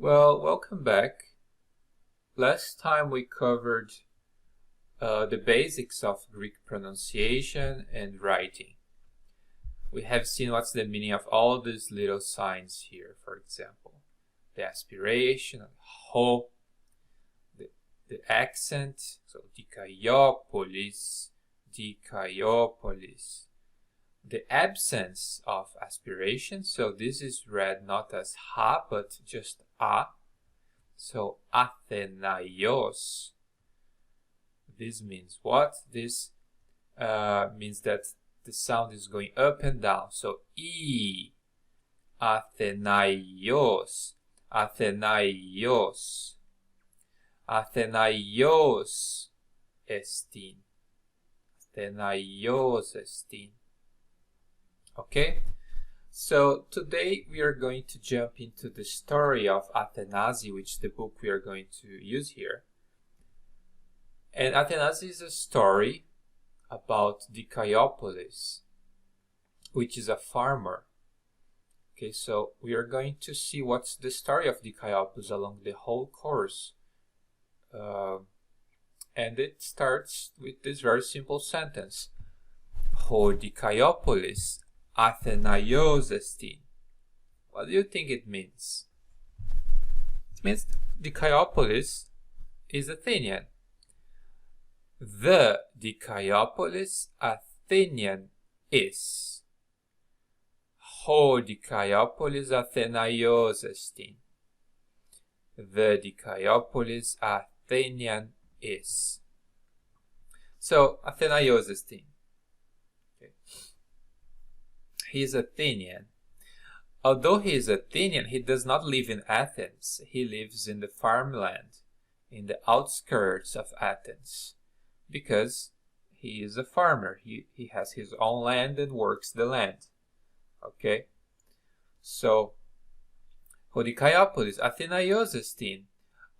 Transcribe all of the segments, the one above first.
Well, welcome back. Last time we covered the basics of Greek pronunciation and writing. We have seen what's the meaning of all these little signs here, for example. The aspiration, ho, the accent, so dikaiopolis, dikaiopolis. The absence of aspiration, so this is read not as ha, but just a. So Athenaios. This means what? This means that the sound is going up and down. So E. Athenaios. Athenaios. Athenaios estin. Athenaios estin. Okay? So today we are going to jump into the story of Athanasi, which is the book we are going to use here. And Athanasi is a story about Dikaiopolis, which is a farmer. Okay, so we are going to see what's the story of Dikaiopolis along the whole course. And it starts with this very simple sentence. Ho Dikaiopolis Athenaios estin. What do you think it means? It means Dikaiopolis is Athenian. The Dikaiopolis Athenian is. Ho Dikaiopolis Athenaios estin. The Dikaiopolis Athenian is. So Athenaios estin. Okay. He is Athenian. Although he is Athenian, he does not live in Athens. He lives in the farmland, in the outskirts of Athens, because he is a farmer. He has his own land and works the land. Okay? So, Hodikaiopolis, Athenaios estin,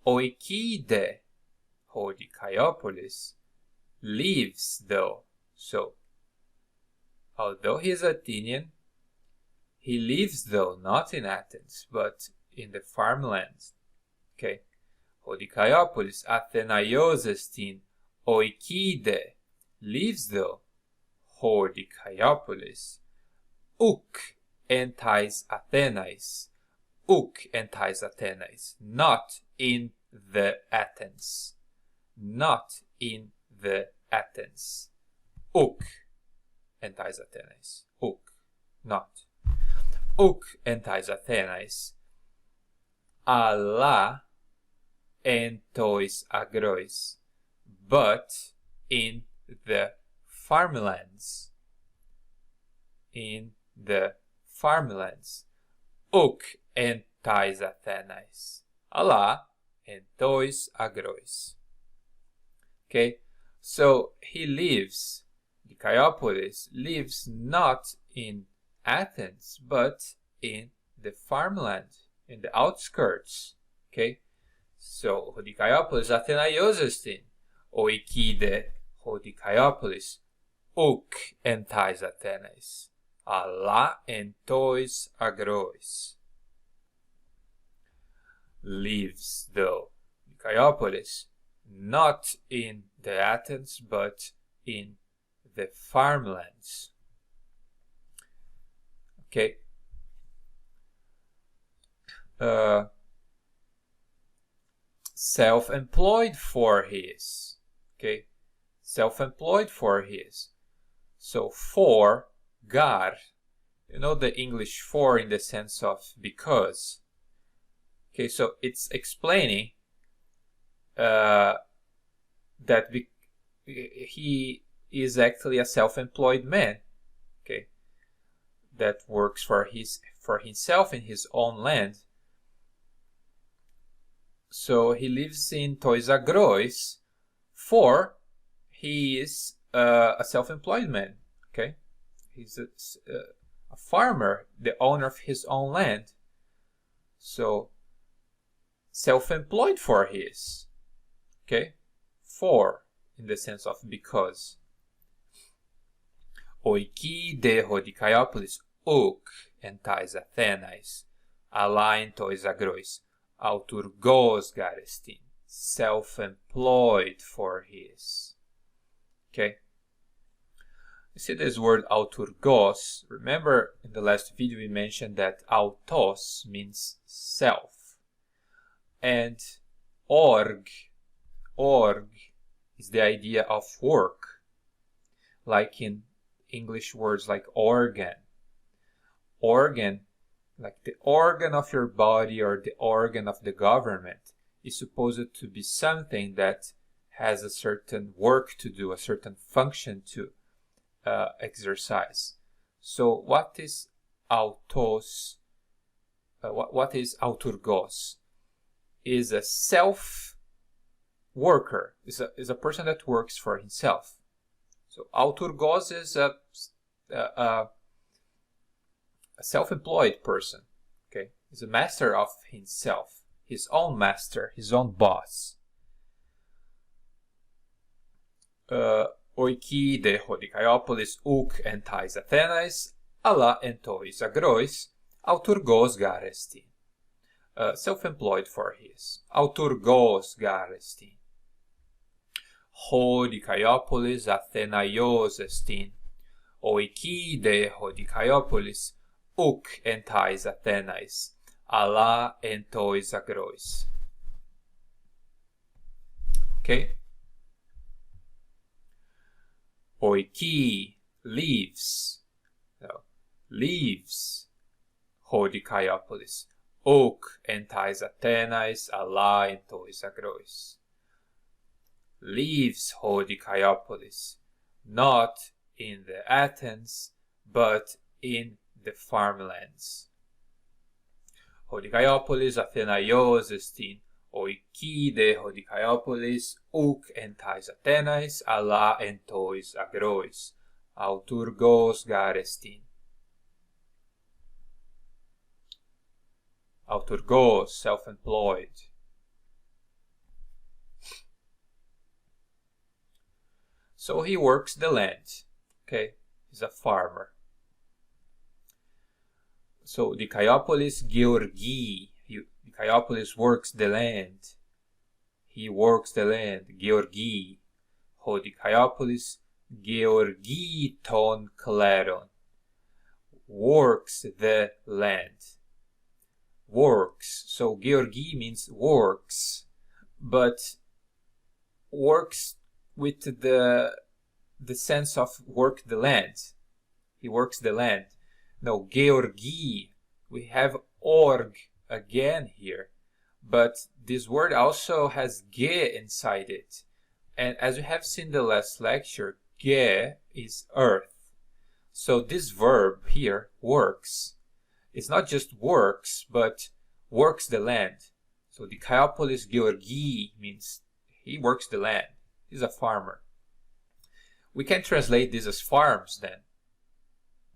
oikide, Hodikaiopolis, lives though. So, although he is Athenian, he lives though not in Athens, but in the farmlands. Okay. Hodikaiopolis Athenaios estin oikide, lives though Hodikaiopolis uk entais Athenais, uk entais Athenais, not in the Athens, not in the Athens, uk entais Athenais, uk, not. Uk entais Athenais, alla entois agrois, but in the farmlands, in the farmlands, uk entais Athenais, alla entois agrois. Okay, so he lives, Dikaiopolis lives not in Athens, but in the farmland, in the outskirts. Okay, so Hodikaiopolis Athenaios estin, oikide Hodikaiopolis, uk entais Athenais, alla entois agrois. Lives though Dikaiopolis, not in the Athens, but in the farmlands. Okay. Self-employed for his. Okay. Self-employed for his. So for, gar. You know the English for in the sense of because. Okay, so it's explaining that he is actually a self-employed man. Okay. That works for himself in his own land. So he lives in tois agrois, for he is a self-employed man. Okay, he's a farmer, the owner of his own land. So self-employed for his. Okay, for in the sense of because. Oiki de Hodikaiopolis uk entais Athenais, alla entois agrois, auturgos garestin, self-employed for his. Okay. You see this word auturgos. Remember in the last video we mentioned that autos means self. And org is the idea of work. Like in English words like organ. Organ, like the organ of your body or the organ of the government, is supposed to be something that has a certain work to do, a certain function to exercise. So what is autos? What is auturgos? Is a self worker. Is a person that works for himself. So auturgos is a self-employed person. Okay, he's a master of himself, his own master, his own boss. Oiki de Hodikaiopolis uk entais Athenais, alla entois agrois, auturgos garestin. Self-employed for his. Auturgos garestin. Hodikaiopolis Athenaios estin. Oiki de Hodikaiopolis uk entais Athenais, alla entois agrois. Okay? Oiki leaves Hodikaiopolis uk entais Athenais, alla entois agrois. Leaves Hodikaiopolis, not in the Athens, but in the farmlands. Hodikaiopolis Athenaios estin, oiki de Hodikaiopolis uk entais Athenais, alla entois agrois, auturgos garestin. Auturgos, self-employed. So he works the land. Okay, he's a farmer. So Dikaiopolis Georgi. Dikaiopolis works the land. He works the land. Georgi. Hodikaiopolis Georgi ton kleron. Works the land. Works. So Georgi means works, but works with the sense of work the land. He works the land. No, Georgi, we have org again here, but this word also has ge inside it. And as we have seen the last lecture, ge is earth. So this verb here, works, it's not just works, but works the land. So the Dikaiopolis Georgi means he works the land. He's a farmer. We can translate this as farms then.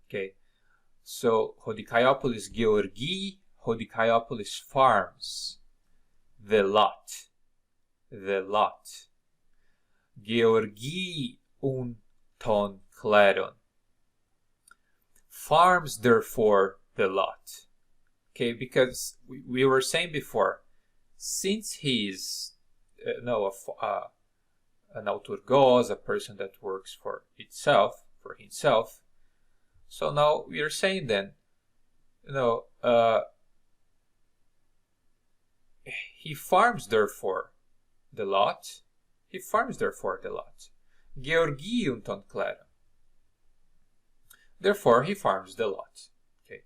Okay. So Hodikaiopolis Georgi, Hodikaiopolis farms. The lot. The lot. Georgi un ton kleron. Farms therefore the lot. Okay, because we were saying before, since he's an auturgos, a person that works for himself. So now we are saying then, he farms therefore the lot. He farms therefore the lot. Georgium ton kleron. Therefore he farms the lot. Okay.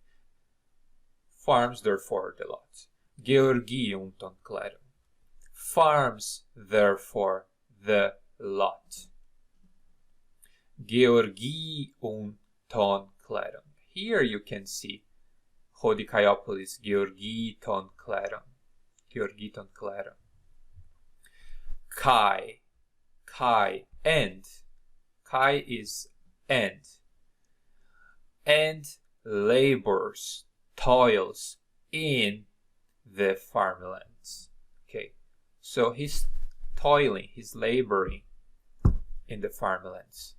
Farms therefore the lot. Georgium ton kleron. Farms therefore the lot. Georgium ton kleron. Here you can see Hodikaiopolis Georgi ton kleron. Georgi ton kleron. Kai. Kai. End. Kai is end. And labors, toils in the farmlands. Okay. So he's toiling, he's laboring in the farmlands.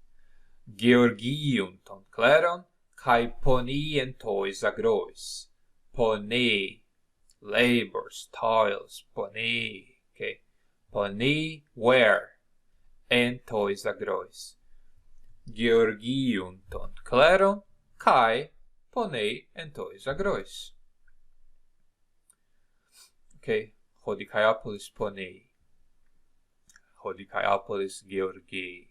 Georgium ton kleron, kai poni entois agrois. Pone, labors, toils, poni, okay? Poni, where, en tois agrois. Georgium ton kleron, kai ponei en tois agrois. Okay, hodikaiapolis ponei. Hodikaiapolis Georgii.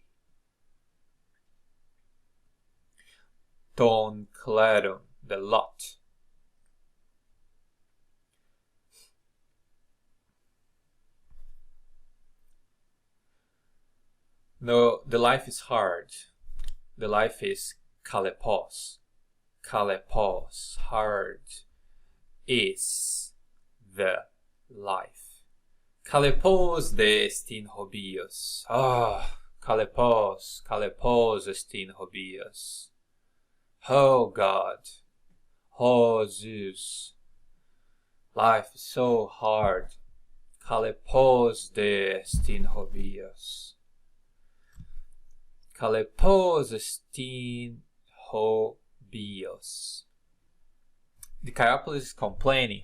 Ton kleron, the lot. No, the life is hard. The life is kalepos. Kalepos, hard, is the life. Kalepos de estin hobios. Kalepos estin hobios. Oh God, oh Zeus, life is so hard. Kalepos de estin hobios. Kalepos estin hobios. The Chiapolis is complaining.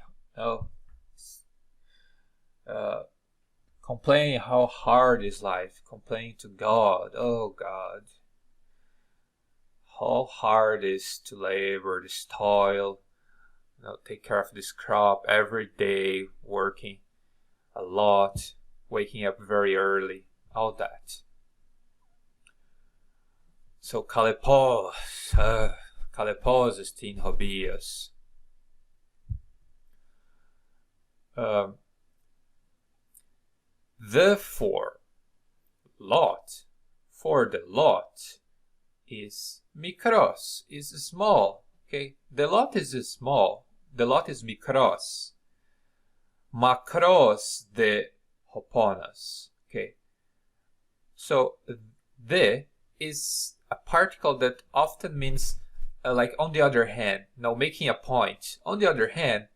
Complaining how hard is life. Complaining to God. Oh God, how hard it is to labor, this toil. Take care of this crop every day, working a lot, waking up very early, all that. So kalepos estin hobios. Therefore, lot, for the lot is mikros, is small. Okay, the lot is small. The lot is mikros. Makros de hoponos. Okay, so the is a particle that often means like on the other hand, making a point. On the other hand,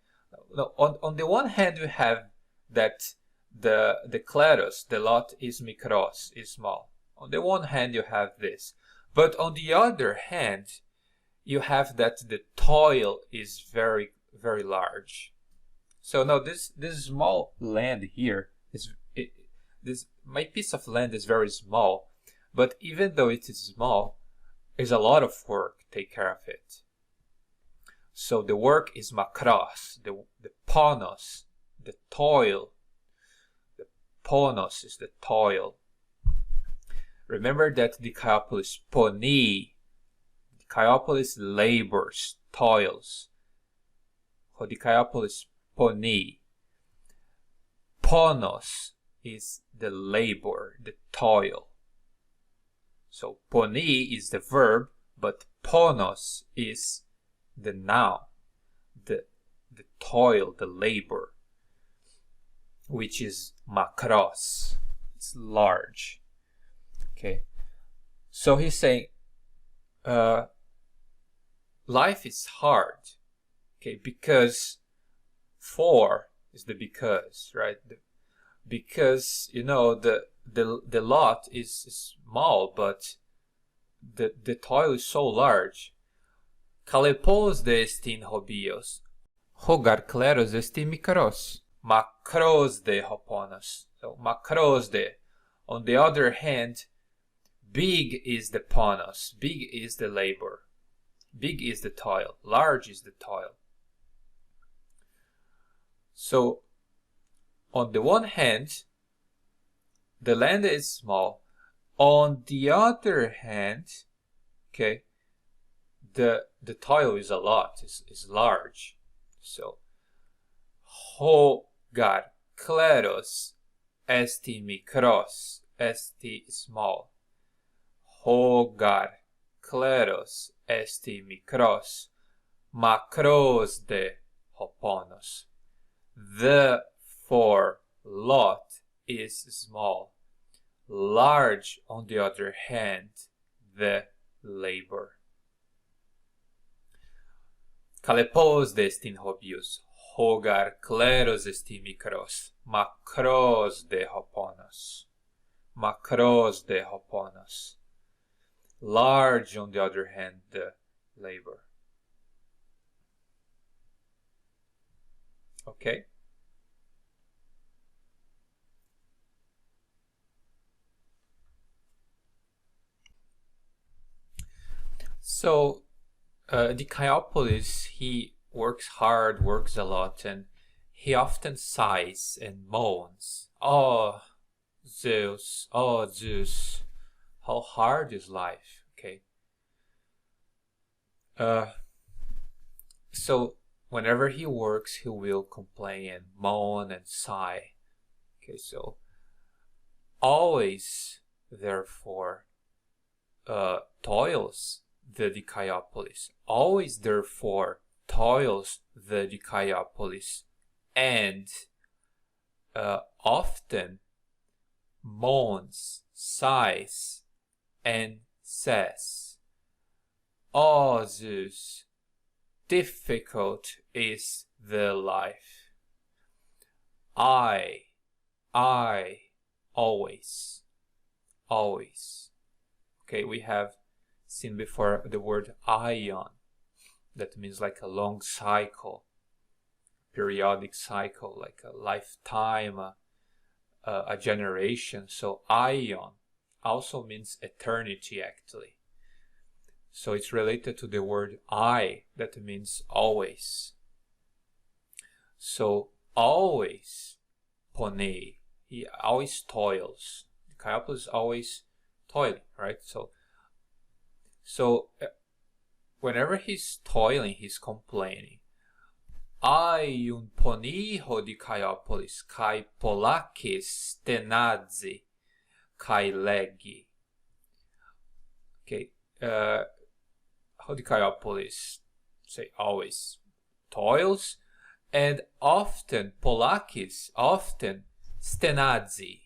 on the one hand we have that the kleros, the lot is mikros, is small. On the one hand you have this, but on the other hand you have that the toil is very, very large. So now this small land here my piece of land is very small, but even though it is small, there's a lot of work to take care of it. So the work is makros, the ponos, the toil. The ponos is the toil. Remember that the Chiapolis poni, the Chiapolis labors, toils. Hodikaiapolis poni. Ponos is the labor, the toil. So poni is the verb, but ponos is the noun, the toil, the labor, which is makros. It's large. Okay, so he's saying life is hard. Okay, because for is the because, right? Because the lot is small, but the toil is so large. Kalepos de estin hobios, hogar kleros esti mikros, makros de hoponos. So makros de. On the other hand, big is the ponos, big is the labor, big is the toil, large is the toil. So on the one hand, the land is small. On the other hand, okay, the toil is a lot, is large. So hogar kleros esti mikros, esti small. Hogar kleros esti mikros, makros de hoponos. Therefore, lot is small. Large, on the other hand, the labor. Kalepos de estin hobios, hogar kleros esti mikros, makros de hoponos. Makros de hoponos. Large, on the other hand, the labor. Okay. So Diciopolis, he works hard, works a lot, and he often sighs and moans. Oh Zeus, how hard is life? Okay. Uh, so whenever he works, he will complain and moan and sigh. Okay, so always, therefore, toils the Diciopolis. Always, therefore, toils the Diciopolis, and often moans, sighs, and says, "Oh Zeus, difficult is the life. I, always, always." Okay, we have seen before the word ion. That means like a long cycle, periodic cycle, like a lifetime, a generation. So ion also means eternity, actually. So it's related to the word I, that means always. So always, ponei, he always toils. Diciopolis is always toiling, right? So whenever he's toiling, he's complaining. Aiun poniho Diciopolis kai polakis tenadzi kai legi. Okay, how Diciopolis say always toils, and often polakis, often stenadzi,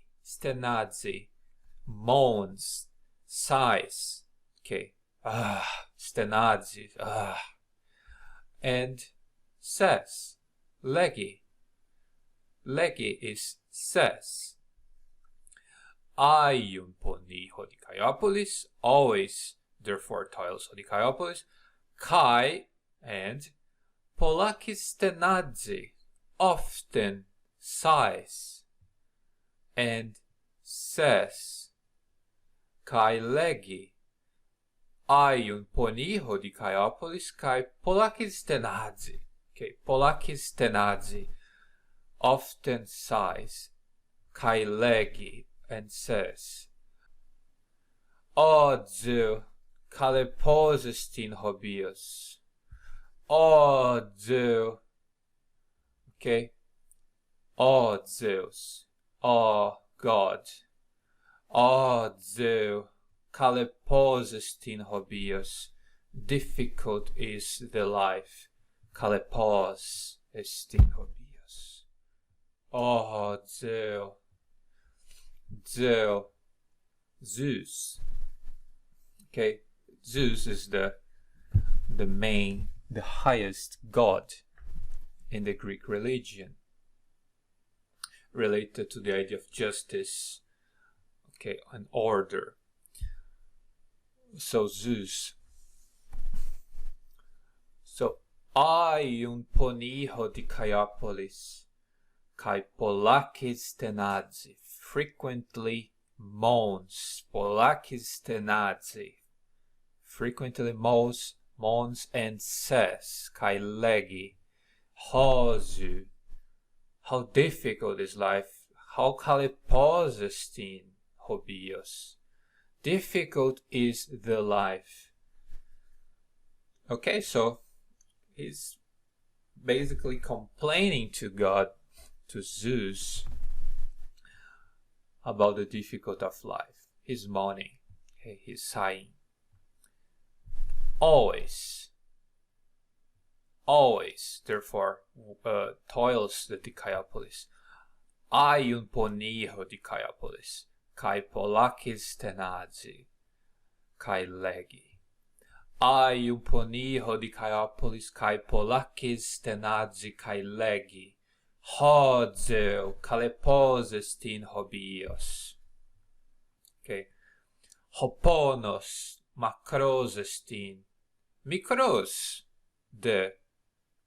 moans, sighs. Okay, stenadzi, and says, legi. Legi is says. Aiun poniho Diciopolis, always, therefore toils Diciopolis, kai, and polakis tenadzi, often sighs, and says, kai legi. Aiun poniho Diciopolis, kai polakis tenadzi. Okay, polakis tenadzi, often sighs, kai legi, and says, "O Zeus, kaleposes hobios." "O Zeus." Okay. "O Zeus." "O God." "O Zeus, kaleposes hobios." Difficult is the life. Kalepos estin hobios. "Oh Zeus." Zeus. Okay, Zeus is the highest god in the Greek religion, related to the idea of justice, okay, and order. So Zeus. So aiun poniho Diciopolis kai polakis tenadzi, frequently moans, polakis tenadzi, frequently moans and says, kai legi, hozu, how difficult is life, how kaleposes hobios, difficult is the life. Okay, so he's basically complaining to God, to Zeus, about the difficulty of life. He's mourning, he's sighing. Always, therefore, toils the Diciopolis. Aiun poniho Diciopolis, kai polakis tenadzi, kai legi. Aiun poniho Diciopolis, kai polakis tenadzi, kai legi. Hodzeu kaleposes hobios. Okay. Hoponos macrosestin, mikros de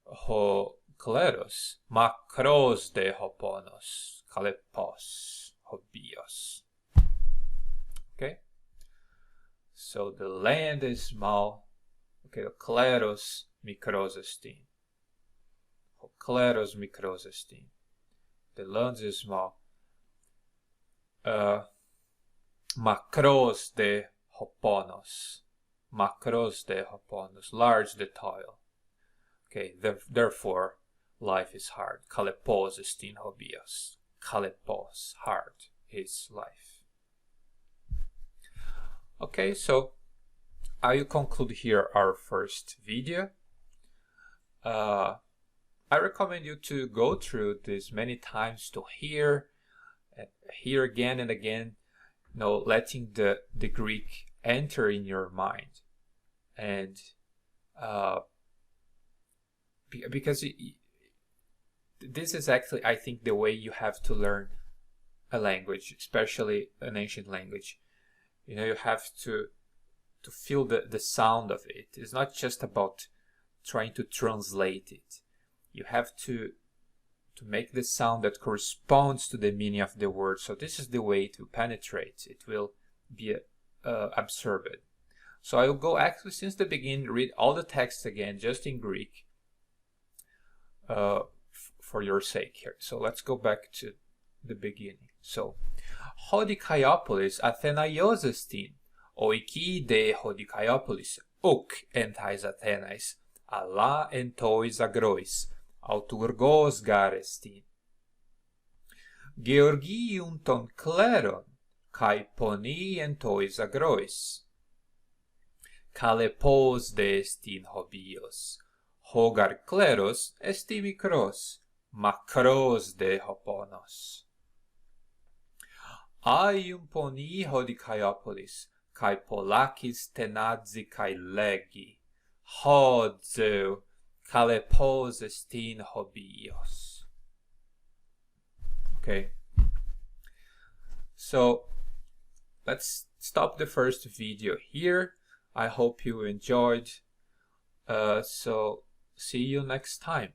ho kleros, macros de hoponos, kalepos hobios. Okay, so the land is small. Okay, the kleros mikros estin. Kleros mikros estin. The land is small. Macros de hoponos. Macros de hoponos. Large the toil. Okay, therefore life is hard. Kalepos estin hobios. Kalepos, hard, is life. Okay, so I will conclude here our first video. I recommend you to go through this many times to hear again and again, letting the Greek enter in your mind. And because this is actually, I think, the way you have to learn a language, especially an ancient language. You have to feel the sound of it. It's not just about trying to translate it. You have to make the sound that corresponds to the meaning of the word. So this is the way to penetrate. It will be absorbed. So I will go actually since the beginning, read all the text again, just in Greek, for your sake here. So let's go back to the beginning. So, Hodikaiopolis Athenaios estin, oiki de Hodikaiopolis, uk entais Athenais, alla entois agrois, auturgos garestin. Georgium ton kleron, kai poni entois agrois. Kalepos de estin hobios, hogar kleros esti mikros, macros de hoponos. Aium poni Hodikaiopolis, kai polakis tenadzi kai legi, hodzeu, kalepos estin hobios. Okay, so let's stop the first video here. I hope you enjoyed. So see you next time.